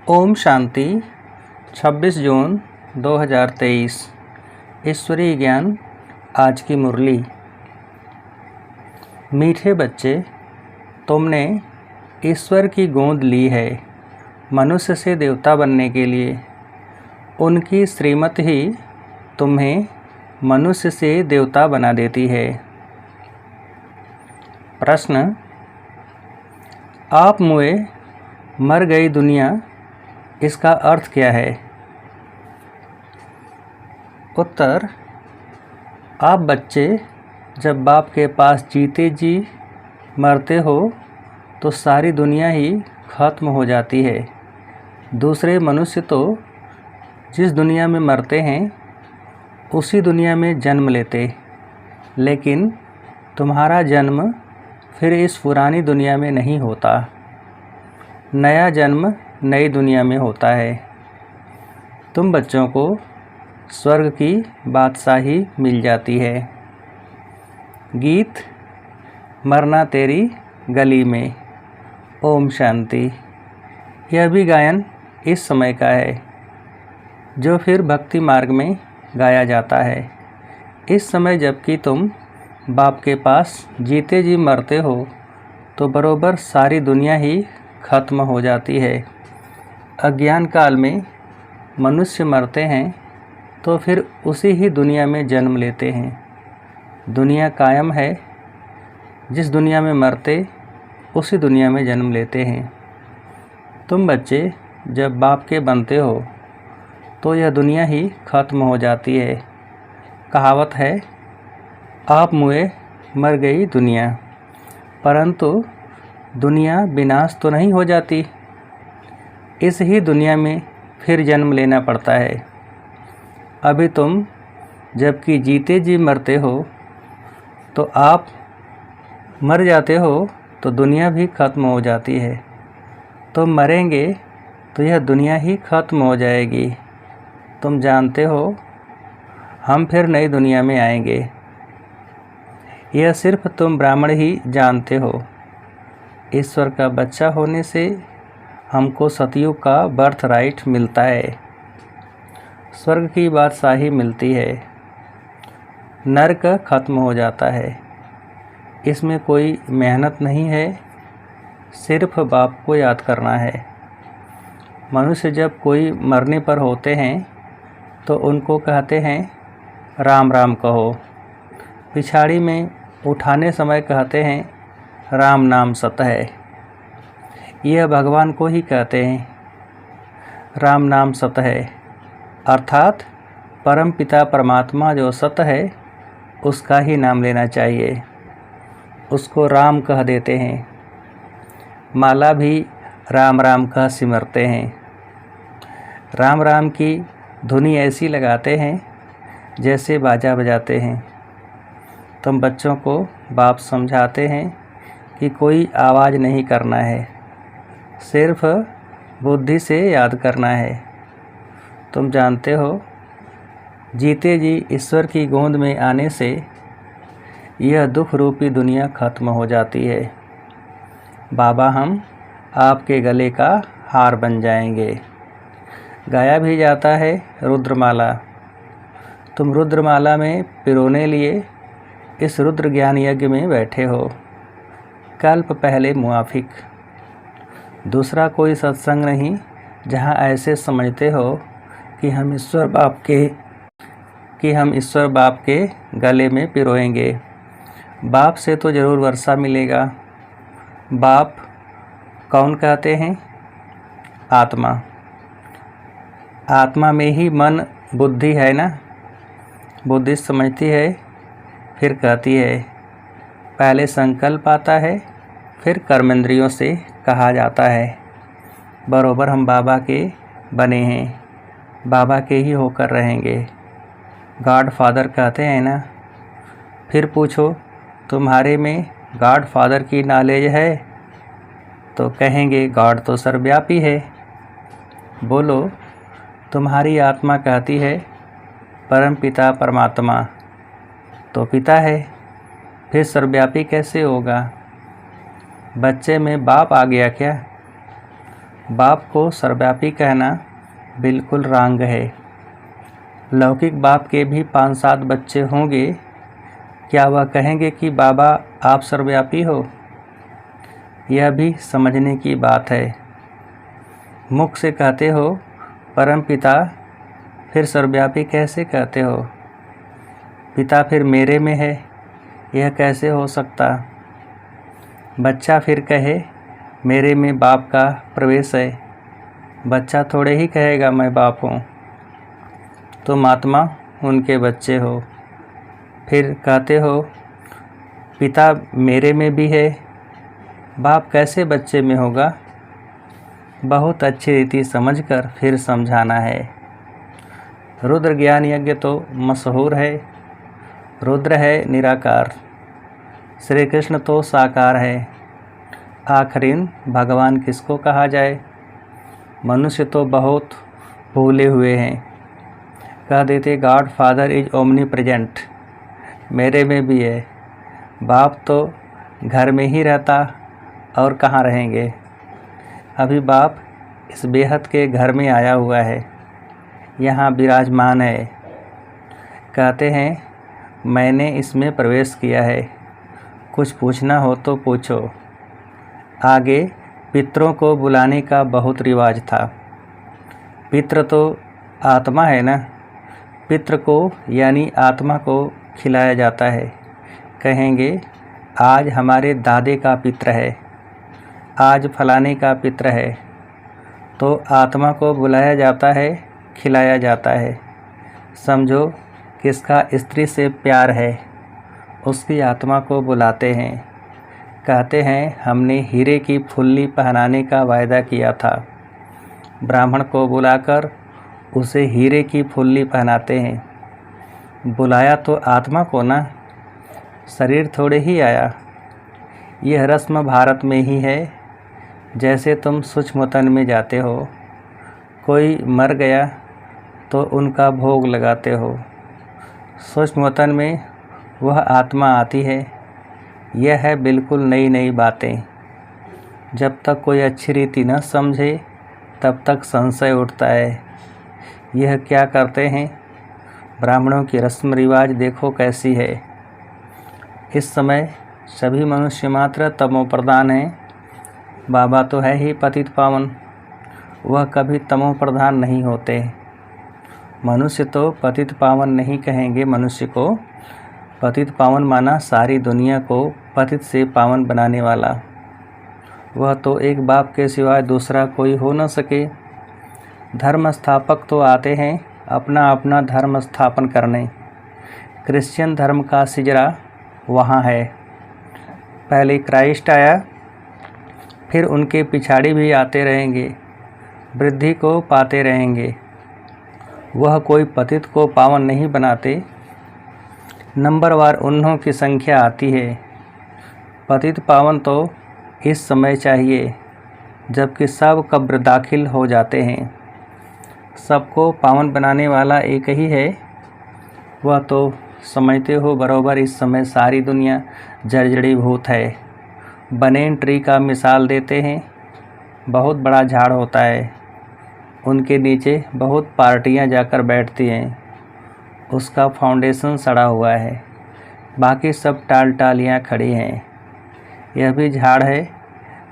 ओम शांति 26 जून 2023 ईश्वरीय ज्ञान। आज की मुरली। मीठे बच्चे, तुमने ईश्वर की गोद ली है मनुष्य से देवता बनने के लिए। उनकी श्रीमत ही तुम्हें मनुष्य से देवता बना देती है। प्रश्न: आप मुए मर गई दुनिया, इसका अर्थ क्या है? उत्तर: आप बच्चे जब बाप के पास जीते जी मरते हो तो सारी दुनिया ही खत्म हो जाती है। दूसरे मनुष्य तो जिस दुनिया में मरते हैं उसी दुनिया में जन्म लेते, लेकिन तुम्हारा जन्म फिर इस पुरानी दुनिया में नहीं होता। नया जन्म नई दुनिया में होता है। तुम बच्चों को स्वर्ग की बादशाही मिल जाती है। गीत: मरना तेरी गली में। ओम शांति। यह भी गायन इस समय का है जो फिर भक्ति मार्ग में गाया जाता है। इस समय जबकि तुम बाप के पास जीते जी मरते हो तो बरोबर सारी दुनिया ही खत्म हो जाती है। अज्ञान काल में मनुष्य मरते हैं तो फिर उसी ही दुनिया में जन्म लेते हैं। दुनिया कायम है, जिस दुनिया में मरते उसी दुनिया में जन्म लेते हैं। तुम बच्चे जब बाप के बनते हो तो यह दुनिया ही खत्म हो जाती है। कहावत है, आप मुए मर गई दुनिया। परंतु दुनिया विनाश तो नहीं हो जाती, इस ही दुनिया में फिर जन्म लेना पड़ता है। अभी तुम जबकि जीते जी मरते हो तो आप मर जाते हो तो दुनिया भी खत्म हो जाती है। तुम मरेंगे तो यह दुनिया ही खत्म हो जाएगी। तुम जानते हो हम फिर नई दुनिया में आएंगे। यह सिर्फ तुम ब्राह्मण ही जानते हो। ईश्वर का बच्चा होने से हमको सतयुग का बर्थ राइट मिलता है, स्वर्ग की बादशाही मिलती है। नरक खत्म हो जाता है। इसमें कोई मेहनत नहीं है, सिर्फ बाप को याद करना है। मनुष्य जब कोई मरने पर होते हैं तो उनको कहते हैं राम राम कहो। पिछाड़ी में उठाने समय कहते हैं राम नाम सत है। यह भगवान को ही कहते हैं राम नाम सत है, अर्थात परम पिता परमात्मा जो सत है उसका ही नाम लेना चाहिए। उसको राम कह देते हैं। माला भी राम राम कह सिमरते हैं। राम राम की धुनी ऐसी लगाते हैं जैसे बाजा बजाते हैं। तुम बच्चों को बाप समझाते हैं कि कोई आवाज़ नहीं करना है, सिर्फ बुद्धि से याद करना है। तुम जानते हो जीते जी ईश्वर की गोद में आने से यह दुख रूपी दुनिया खत्म हो जाती है। बाबा हम आपके गले का हार बन जाएंगे। गाया भी जाता है रुद्रमाला। तुम रुद्रमाला में पिरोने लिए इस रुद्र ज्ञान यज्ञ में बैठे हो। कल्प पहले मुआफिक। दूसरा कोई सत्संग नहीं जहाँ ऐसे समझते हो कि हम ईश्वर बाप के गले में पिरोएंगे। बाप से तो ज़रूर वर्षा मिलेगा। बाप कौन कहते हैं? आत्मा। आत्मा में ही मन बुद्धि है ना। बुद्धि समझती है, फिर कहती है। पहले संकल्प आता है, फिर कर्मेंद्रियों से कहा जाता है। बरोबर हम बाबा के बने हैं, बाबा के ही होकर रहेंगे। गॉड फादर कहते हैं ना। फिर पूछो तुम्हारे में गॉड फादर की नॉलेज है तो कहेंगे गॉड तो सर्वव्यापी है। बोलो तुम्हारी आत्मा कहती है परम पिता परमात्मा तो पिता है, फिर सर्वव्यापी कैसे होगा? बच्चे में बाप आ गया क्या? बाप को सर्वव्यापी कहना बिल्कुल रॉन्ग है। लौकिक बाप के भी 5-7 बच्चे होंगे, क्या वह कहेंगे कि बाबा आप सर्वव्यापी हो? यह भी समझने की बात है। मुख से कहते हो परम पिता, फिर सर्वव्यापी कैसे कहते हो? पिता फिर मेरे में है, यह कैसे हो सकता? बच्चा फिर कहे मेरे में बाप का प्रवेश है। बच्चा थोड़े ही कहेगा मैं बाप हूँ। तुम आत्मा उनके बच्चे हो। फिर कहते हो पिता मेरे में भी है, बाप कैसे बच्चे में होगा? बहुत अच्छी रीति समझकर फिर समझाना है। रुद्र ज्ञान यज्ञ तो मशहूर है। रुद्र है निराकार, श्री कृष्ण तो साकार है। आखिरीन भगवान किसको कहा जाए? मनुष्य तो बहुत भूले हुए हैं। कह देते God father is omni present, मेरे में भी है। बाप तो घर में ही रहता और कहाँ रहेंगे? अभी बाप इस बेहद के घर में आया हुआ है, यहाँ विराजमान है। कहते हैं मैंने इसमें प्रवेश किया है, कुछ पूछना हो तो पूछो। आगे पितरों को बुलाने का बहुत रिवाज था। पितृ तो आत्मा है ना, पितृ को यानी आत्मा को खिलाया जाता है। कहेंगे आज हमारे दादे का पितृ है, आज फलाने का पितृ है, तो आत्मा को बुलाया जाता है, खिलाया जाता है। समझो किसका स्त्री से प्यार है, उसकी आत्मा को बुलाते हैं। कहते हैं हमने हीरे की फुल्ली पहनाने का वायदा किया था। ब्राह्मण को बुलाकर उसे हीरे की फुल्ली पहनाते हैं। बुलाया तो आत्मा को ना, शरीर थोड़े ही आया। यह रस्म भारत में ही है। जैसे तुम सूक्ष्मतन में जाते हो, कोई मर गया तो उनका भोग लगाते हो। सूक्ष्मतन में वह आत्मा आती है। यह है बिल्कुल नई नई बातें। जब तक कोई अच्छी रीति न समझे तब तक संशय उठता है। यह क्या करते हैं? ब्राह्मणों की रस्म रिवाज देखो कैसी है। इस समय सभी मनुष्य मात्र तमो प्रधान हैं। बाबा तो है ही पतित पावन, वह कभी तमो प्रधान नहीं होते। मनुष्य तो पतित पावन नहीं कहेंगे। मनुष्य को पतित पावन माना सारी दुनिया को पतित से पावन बनाने वाला। वह तो एक बाप के सिवाय दूसरा कोई हो न सके। धर्म स्थापक तो आते हैं अपना अपना धर्म स्थापन करने। क्रिश्चियन धर्म का सिजरा वहाँ है। पहले क्राइस्ट आया, फिर उनके पिछाड़ी भी आते रहेंगे, वृद्धि को पाते रहेंगे। वह कोई पतित को पावन नहीं बनाते। नंबरवार उन्हों की संख्या आती है। पतित पावन तो इस समय चाहिए जबकि सब कब्र दाखिल हो जाते हैं। सबको पावन बनाने वाला एक ही है। वह तो समझते हो बरोबर इस समय सारी दुनिया जर्जरीभूत है। बनेन ट्री का मिसाल देते हैं। बहुत बड़ा झाड़ होता है, उनके नीचे बहुत पार्टियां जाकर बैठती हैं। उसका फाउंडेशन सड़ा हुआ है, बाकी सब टाल टालियाँ खड़ी हैं। यह भी झाड़ है।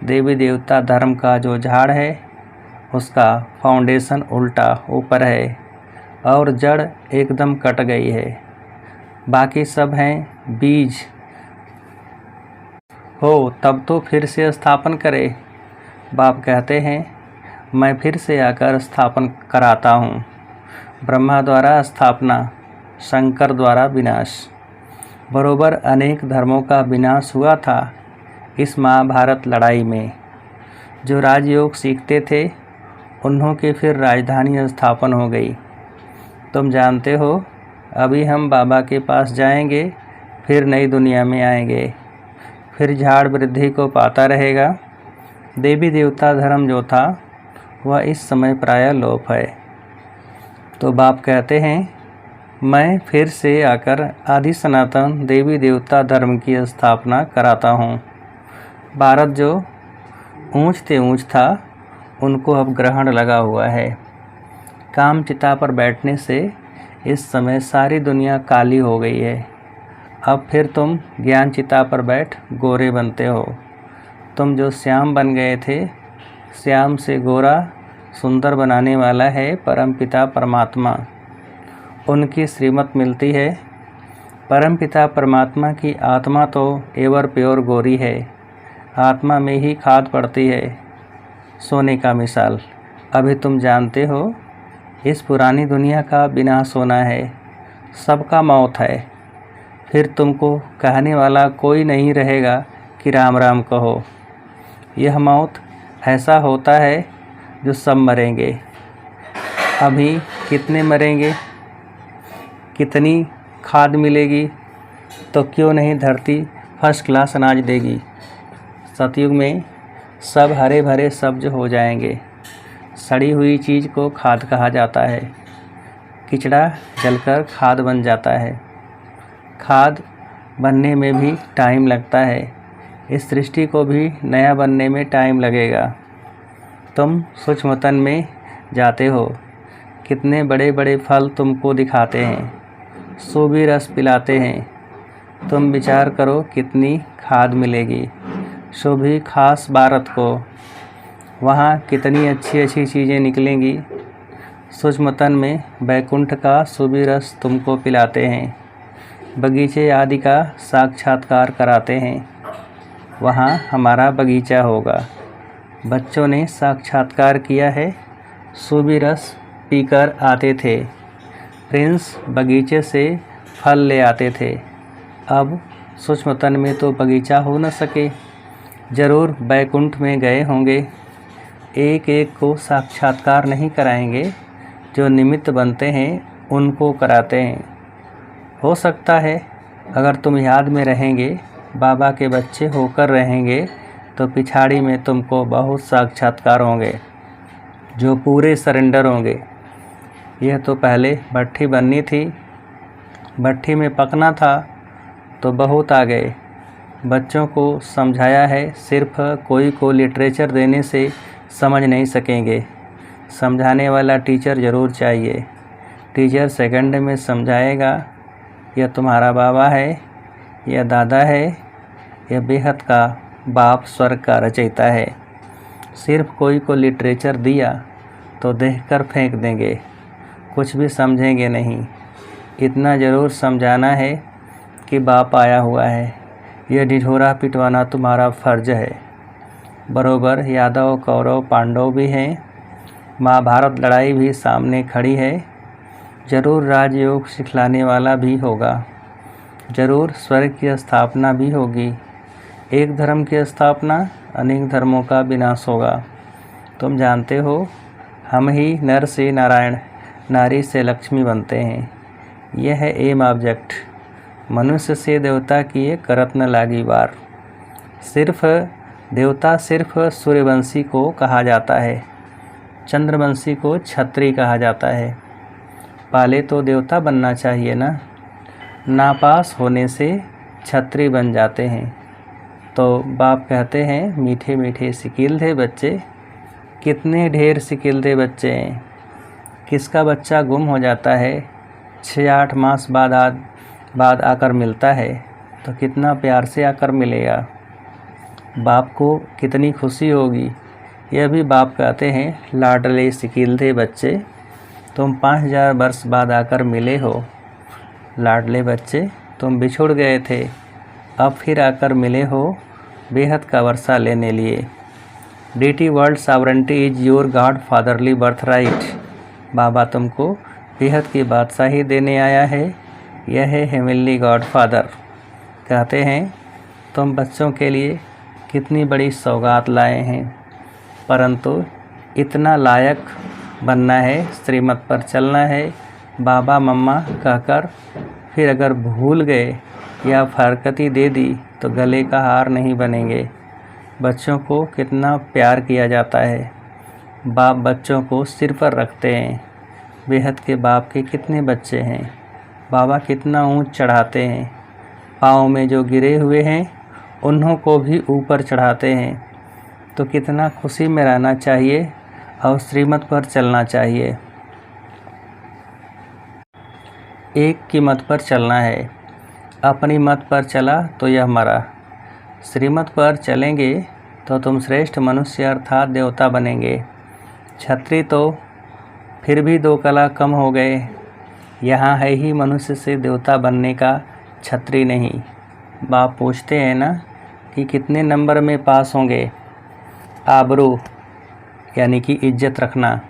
देवी देवता धर्म का जो झाड़ है उसका फाउंडेशन उल्टा ऊपर है और जड़ एकदम कट गई है। बाकी सब हैं बीज। हो तब तो फिर से स्थापन करे। बाप कहते हैं मैं फिर से आकर स्थापन कराता हूँ। ब्रह्मा द्वारा स्थापना, शंकर द्वारा विनाश। बरोबर अनेक धर्मों का विनाश हुआ था इस महाभारत लड़ाई में। जो राजयोग सीखते थे उन्हों की फिर राजधानी स्थापन हो गई। तुम जानते हो अभी हम बाबा के पास जाएंगे, फिर नई दुनिया में आएंगे, फिर झाड़ वृद्धि को पाता रहेगा। देवी देवता धर्म जो था वह इस समय प्रायः लोप है। तो बाप कहते हैं मैं फिर से आकर आदि सनातन देवी देवता धर्म की स्थापना कराता हूँ। भारत जो ऊंच से ऊंच था उनको अब ग्रहण लगा हुआ है। काम चिता पर बैठने से इस समय सारी दुनिया काली हो गई है। अब फिर तुम ज्ञान चिता पर बैठ गोरे बनते हो। तुम जो श्याम बन गए थे, श्याम से गोरा सुंदर बनाने वाला है परमपिता परमात्मा। उनकी श्रीमत मिलती है। परमपिता परमात्मा की आत्मा तो एवर प्योर गोरी है। आत्मा में ही खाद पड़ती है, सोने का मिसाल। अभी तुम जानते हो इस पुरानी दुनिया का विनाश होना है, सबका मौत है। फिर तुमको कहने वाला कोई नहीं रहेगा कि राम राम कहो। यह मौत ऐसा होता है जो सब मरेंगे। अभी कितने मरेंगे, कितनी खाद मिलेगी, तो क्यों नहीं धरती फर्स्ट क्लास अनाज देगी। सतयुग में सब हरे भरे सब्ज हो जाएंगे। सड़ी हुई चीज़ को खाद कहा जाता है। किचड़ा जलकर खाद बन जाता है। खाद बनने में भी टाइम लगता है। इस सृष्टि को भी नया बनने में टाइम लगेगा। तुम सूक्ष्मतन में जाते हो, कितने बड़े बड़े फल तुमको दिखाते हैं, सूबी रस पिलाते हैं। तुम विचार करो कितनी खाद मिलेगी, सो भी खास भारत को। वहाँ कितनी अच्छी अच्छी चीज़ें निकलेंगी। सूक्ष्मतन में बैकुंठ का सूबी रस तुमको पिलाते हैं, बगीचे आदि का साक्षात्कार कराते हैं। वहाँ हमारा बगीचा होगा। बच्चों ने साक्षात्कार किया है, सूबी रस पीकर आते थे। प्रिंस बगीचे से फल ले आते थे। अब सूक्ष्मतन में तो बगीचा हो न सके, ज़रूर बैकुंठ में गए होंगे। एक एक को साक्षात्कार नहीं कराएंगे, जो निमित्त बनते हैं उनको कराते हैं। हो सकता है अगर तुम याद में रहेंगे, बाबा के बच्चे होकर रहेंगे, तो पिछाड़ी में तुमको बहुत साक्षात्कार होंगे जो पूरे सरेंडर होंगे। यह तो पहले भट्ठी बननी थी, भट्ठी में पकना था तो बहुत आ गए। बच्चों को समझाया है, सिर्फ कोई को लिटरेचर देने से समझ नहीं सकेंगे। समझाने वाला टीचर ज़रूर चाहिए। टीचर सेकंड में समझाएगा, यह तुम्हारा बाबा है, यह दादा है, यह बेहद का बाप स्वर्ग का रचयिता है। सिर्फ कोई को लिटरेचर दिया तो देखकर फेंक देंगे, कुछ भी समझेंगे नहीं। इतना ज़रूर समझाना है कि बाप आया हुआ है। यह ढिढोरा पिटवाना तुम्हारा फ़र्ज है। बरोबर यादव कौरव पांडव भी हैं, महाभारत लड़ाई भी सामने खड़ी है। ज़रूर राजयोग सिखलाने वाला भी होगा, ज़रूर स्वर्ग की स्थापना भी होगी। एक धर्म की स्थापना, अनेक धर्मों का विनाश होगा। तुम जानते हो, हम ही नर से नारायण, नारी से लक्ष्मी बनते हैं। यह है एम ऑब्जेक्ट। मनुष्य से देवता किए करत न लागी वार। सिर्फ देवता सिर्फ सूर्यवंशी को कहा जाता है, चंद्रवंशी को छत्री कहा जाता है। पाले तो देवता बनना चाहिए ना। नापास होने से छत्री बन जाते हैं। तो बाप कहते हैं, मीठे मीठे सिकिल थे बच्चे। कितने ढेर सिकिल थे बच्चे हैं। किसका बच्चा गुम हो जाता है, 6-8 मास बाद आकर मिलता है, तो कितना प्यार से आकर मिलेगा। बाप को कितनी खुशी होगी। यह भी बाप कहते हैं, लाडले सिकिल थे बच्चे, तुम 5000 वर्ष बाद आकर मिले हो। लाडले बच्चे, तुम बिछुड़ गए थे, अब फिर आकर मिले हो बेहद का वर्षा लेने लिए। Deity world sovereignty is your godfatherly birthright. बाबा तुमको बेहद की बादशाही देने आया है। यह है हेवनली गॉड फादर। कहते हैं, तुम बच्चों के लिए कितनी बड़ी सौगात लाए हैं, परंतु इतना लायक बनना है, श्रीमत पर चलना है, बाबा मम्मा कहकर फिर अगर भूल गए या फरकती दे दी तो गले का हार नहीं बनेंगे। बच्चों को कितना प्यार किया जाता है। बाप बच्चों को सिर पर रखते हैं। बेहद के बाप के कितने बच्चे हैं, बाबा कितना ऊंच चढ़ाते हैं। पाँव में जो गिरे हुए हैं उन्हों को भी ऊपर चढ़ाते हैं। तो कितना खुशी में रहना चाहिए और श्रीमत पर चलना चाहिए। एक की मत पर चलना है। अपनी मत पर चला तो यह मरा। श्रीमत पर चलेंगे तो तुम श्रेष्ठ मनुष्य अर्थात देवता बनेंगे। छत्री तो फिर भी 2 कला कम हो गए। यहाँ है ही मनुष्य से देवता बनने का, छत्री नहीं। बाप पूछते हैं ना कि कितने नंबर में पास होंगे। आबरू यानी कि इज्जत रखना।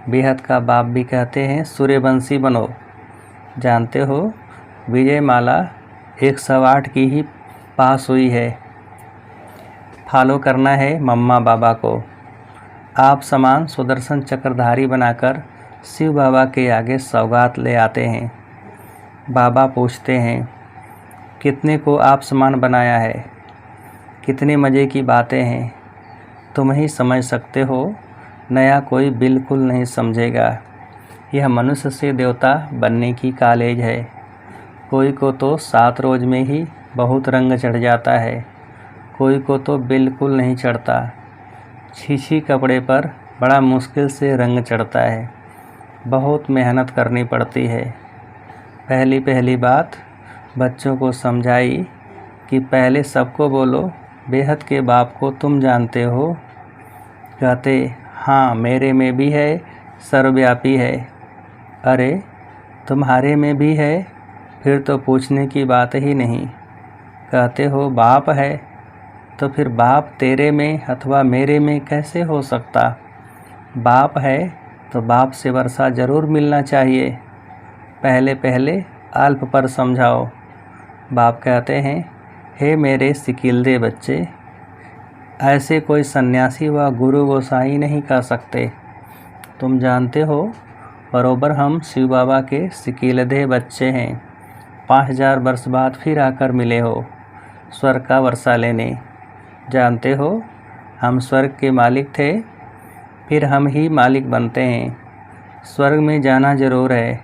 बेहद का बाप भी कहते हैं सूर्यवंशी बनो। जानते हो विजय माला 108 की ही पास हुई है। फॉलो करना है मम्मा बाबा को। आप समान सुदर्शन चक्रधारी बनाकर शिव बाबा के आगे सौगात ले आते हैं। बाबा पूछते हैं कितने को आप समान बनाया है। कितने मज़े की बातें हैं। तुम ही समझ सकते हो, नया कोई बिल्कुल नहीं समझेगा। यह मनुष्य से देवता बनने की कॉलेज है। कोई को तो 7 रोज़ में ही बहुत रंग चढ़ जाता है, कोई को तो बिल्कुल नहीं चढ़ता। छीछी कपड़े पर बड़ा मुश्किल से रंग चढ़ता है। बहुत मेहनत करनी पड़ती है। पहली बात बच्चों को समझाई कि पहले सबको बोलो बेहद के बाप को तुम जानते हो। कहते हाँ मेरे में भी है, सर्वव्यापी है। अरे तुम्हारे में भी है, फिर तो पूछने की बात ही नहीं। कहते हो बाप है, तो फिर बाप तेरे में अथवा मेरे में कैसे हो सकता। बाप है तो बाप से वर्षा ज़रूर मिलना चाहिए। पहले अल्प पर समझाओ। बाप कहते हैं हे मेरे सिकिलदे बच्चे, ऐसे कोई सन्यासी व गुरु गोसाई नहीं कर सकते। तुम जानते हो बरोबर हम शिव बाबा के सिकिलदे बच्चे हैं। 5000 वर्ष बाद फिर आकर मिले हो स्वर्ग का वर्षा लेने। जानते हो हम स्वर्ग के मालिक थे, फिर हम ही मालिक बनते हैं। स्वर्ग में जाना जरूर है,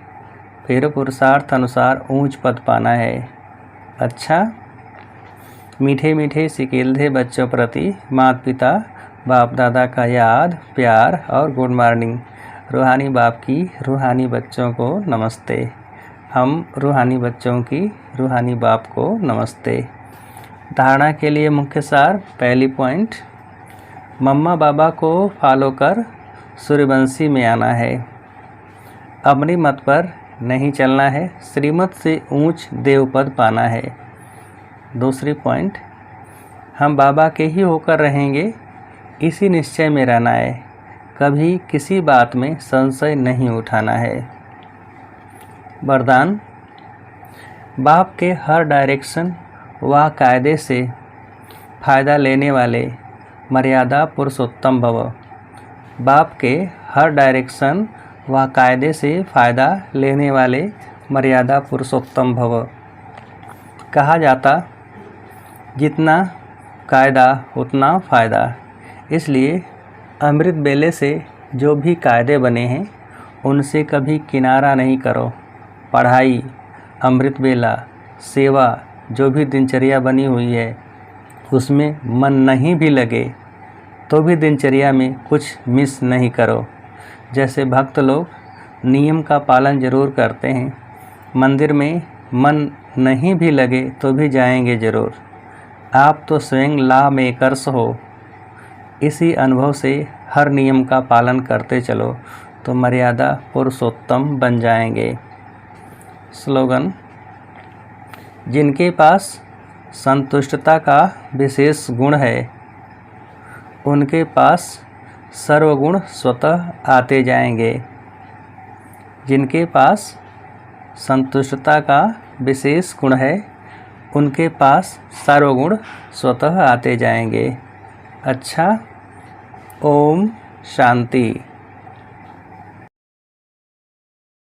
फिर पुरुषार्थ अनुसार ऊंच पद पाना है। अच्छा, मीठे मीठे सिकिलदे बच्चों प्रति माता पिता बाप दादा का याद, प्यार और गुड मॉर्निंग। रूहानी बाप की रूहानी बच्चों को नमस्ते। हम रूहानी बच्चों की रूहानी बाप को नमस्ते। धारणा के लिए मुख्य सार। पहली पॉइंट, मम्मा बाबा को फॉलो कर सूर्यवंशी में आना है। अपनी मत पर नहीं चलना है, श्रीमत से ऊंच देवपद पाना है। दूसरी पॉइंट, हम बाबा के ही होकर रहेंगे, इसी निश्चय में रहना है। कभी किसी बात में संशय नहीं उठाना है। वरदान, बाप के हर डायरेक्शन व कायदे से फ़ायदा लेने वाले मर्यादा पुरुषोत्तम भव। बाप के हर डायरेक्शन व कायदे से फ़ायदा लेने वाले मर्यादा पुरुषोत्तम भव। कहा जाता जितना कायदा उतना फ़ायदा। इसलिए अमृत बेले से जो भी कायदे बने हैं उनसे कभी किनारा नहीं करो। पढ़ाई, अमृत बेला, सेवा, जो भी दिनचर्या बनी हुई है उसमें मन नहीं भी लगे तो भी दिनचर्या में कुछ मिस नहीं करो। जैसे भक्त लोग नियम का पालन जरूर करते हैं, मंदिर में मन नहीं भी लगे तो भी जाएंगे ज़रूर। आप तो स्वयं लॉ मेकर्स हो। इसी अनुभव से हर नियम का पालन करते चलो तो मर्यादा पुरुषोत्तम बन जाएंगे। स्लोगन, जिनके पास संतुष्टता का विशेष गुण है उनके पास सर्वगुण स्वतः आते जाएंगे। जिनके पास संतुष्टता का विशेष गुण है उनके पास सर्वगुण स्वतः आते जाएंगे। अच्छा, ओम शांति।